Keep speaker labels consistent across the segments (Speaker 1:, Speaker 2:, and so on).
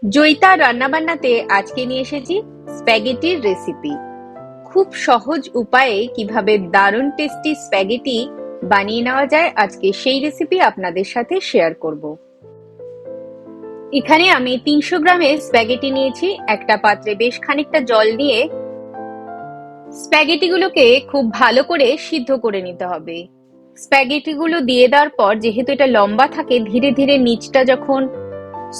Speaker 1: জয়িতা রান্নাবান্নাতে আজকে নিয়ে এসেছি স্প্যাগেটির রেসিপি। খুব সহজ উপায়ে কিভাবে দারুণ টেস্টি স্প্যাগেটি বানিয়ে নেওয়া যায়, আজকে সেই রেসিপি আপনাদের সাথে শেয়ার করব। এখানে আমি 300 গ্রামের স্প্যাগেটি নিয়েছি। একটা পাত্রে বেশ খানিকটা জল দিয়ে স্প্যাগেটিগুলোকে খুব ভালো করে সিদ্ধ করে নিতে হবে। স্প্যাগেটিগুলো দিয়ে দেওয়ার পর যেহেতু এটা লম্বা থাকে, ধীরে ধীরে নিচটা যখন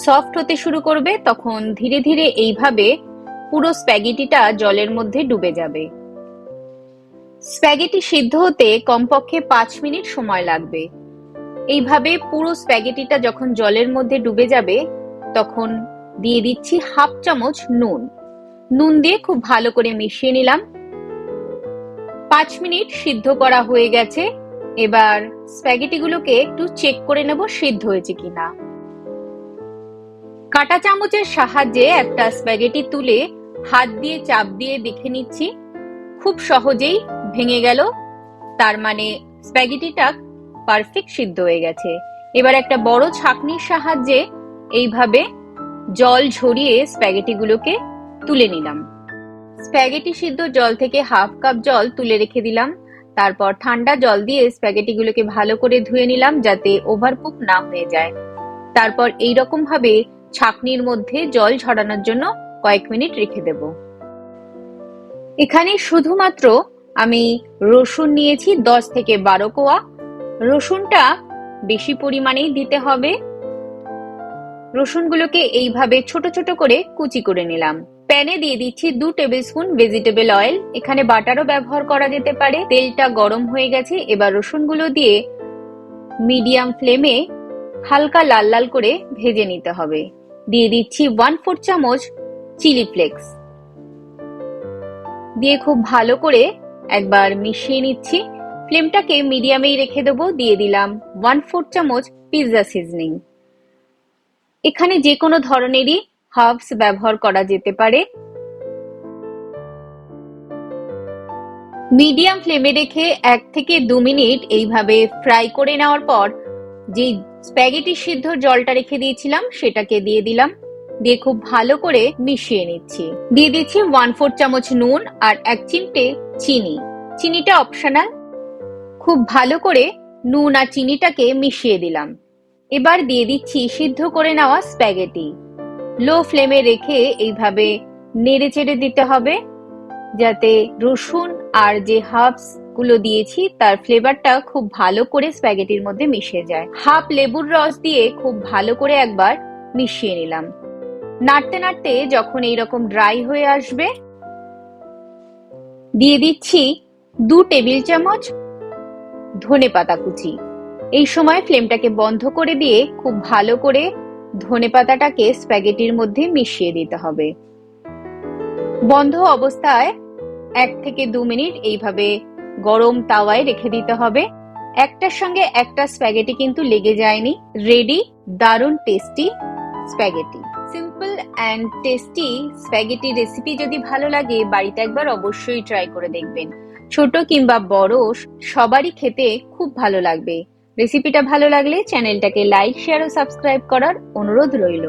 Speaker 1: সফট হতে শুরু করবে তখন ধীরে ধীরে এইভাবে পুরো স্প্যাগেটিটা জলের মধ্যে ডুবে যাবে। স্প্যাগেটি সিদ্ধ হতে কমপক্ষে 5 মিনিট সময় লাগবে। এইভাবে পুরো স্প্যাগেটিটা যখন জলের মধ্যে ডুবে যাবে তখন দিয়ে দিচ্ছি হাফ চামচ নুন। নুন দিয়ে খুব ভালো করে মিশিয়ে নিলাম। 5 মিনিট সিদ্ধ করা হয়ে গেছে। এবার স্প্যাগেটিগুলোকে একটু চেক করে নেব সিদ্ধ হয়েছে কিনা। কাঁটা চামচের সাহায্যে একটা স্প্যাগেটি তুলে হাত দিয়ে চাপ দিয়ে দেখে নিচ্ছি, খুব সহজেই ভেঙে গেল। তার মানে স্প্যাগেটিটা পারফেক্ট সিদ্ধ হয়ে গেছে। এবার একটা বড় ছাঁকনির সাহায্যে এইভাবে জল ঝরিয়ে স্প্যাগেটিগুলোকে তুলে নিলাম। স্প্যাগেটি সিদ্ধ জল থেকে হাফ কাপ জল তুলে রেখে দিলাম। তারপর ঠান্ডা জল দিয়ে স্প্যাগেটিগুলোকে ভালো করে ধুয়ে নিলাম যাতে ওভারকুক না হয়ে যায়। তারপর এইরকম ভাবে ছাঁকনির মধ্যে জল ঝরানোর জন্য কয়েক মিনিট রেখে দেব। এখানে শুধুমাত্র আমি রসুন নিয়েছি 10 থেকে 12 কোয়া। রসুনটা বেশি পরিমাণেই দিতে হবে। রসুনগুলোকে এইভাবে ছোট ছোট করে কুচি করে নিলাম। প্যানে দিয়ে দিচ্ছি 2 টেবিল স্পুন ভেজিটেবল অয়েল। এখানে বাটারও ব্যবহার করা যেতে পারে। তেলটা গরম হয়ে গেছে। এবার রসুনগুলো দিয়ে মিডিয়াম ফ্লেমে হালকা লাল লাল করে ভেজে নিতে হবে। দিয়ে দিচ্ছি 1/4 চামচ চিলি ফ্লেক্স। দিয়ে খুব ভালো করে একবার মিশিয়ে নিচ্ছি। ফ্লেমটাকে মিডিয়ামেই রেখে দেবো। দিয়ে দিলাম 1/4 চামচ পিৎজা সিজনিং। এখানে যে কোনো ধরনেরই হার্বস ব্যবহার করা যেতে পারে। মিডিয়াম ফ্লেমে রেখে 1 থেকে 2 মিনিট এইভাবে ফ্রাই করে নেওয়ার পর যে স্প্যাগেটি সিদ্ধ জলটা রেখে দিয়েছিলাম সেটাকে দিয়ে দিলাম। দিয়ে খুব ভালো করে মিশিয়ে নিচ্ছি। দিয়ে দিচ্ছি 1/4 চামচ নুন আর 1 চিমটে চিনি। চিনিটা অপশনাল। খুব ভালো করে নুন আর চিনিটাকে মিশিয়ে দিলাম। এবার দিয়ে দিচ্ছি সিদ্ধ করে নেওয়া স্প্যাগেটি। লো ফ্লেমে রেখে এইভাবে নেড়ে চেড়ে দিতে হবে যাতে রসুন আর যে হার্বস গুলো দিয়েছি তার ফ্লেভারটা খুব ভালো করে স্প্যাগেটির মধ্যে মিশে যায়। হাফ লেবুর রস দিয়ে খুব ভালো করে একবার মিশিয়ে নিলাম। নাড়তে নাড়তে যখন এইরকম ড্রাই হয়ে আসবে দিয়ে দিচ্ছি 2 টেবিল চামচ ধনেপাতা কুচি। এই সময় ফ্লেমটাকে বন্ধ করে দিয়ে খুব ভালো করে ধনেপাতাটাকে স্প্যাগেটির মধ্যে মিশিয়ে দিতে হবে। বন্ধ অবস্থায় 1 থেকে 2 মিনিট এইভাবে গরম তাওয়ায় রেখে দিতে হবে। একটার সঙ্গে একটা স্প্যাগেটি কিন্তু লেগে যায়নি। রেডি দারুণ tasty spaghetti. Simple and tasty spaghetti recipe যদি ভালো লাগে বাড়িতে একবার অবশ্যই ট্রাই করে দেখবেন। ছোট কিংবা বড় সবারই খেতে খুব ভালো লাগবে। রেসিপিটা ভালো লাগলে চ্যানেলটাকে লাইক, শেয়ার ও সাবস্ক্রাইব করার অনুরোধ রইল।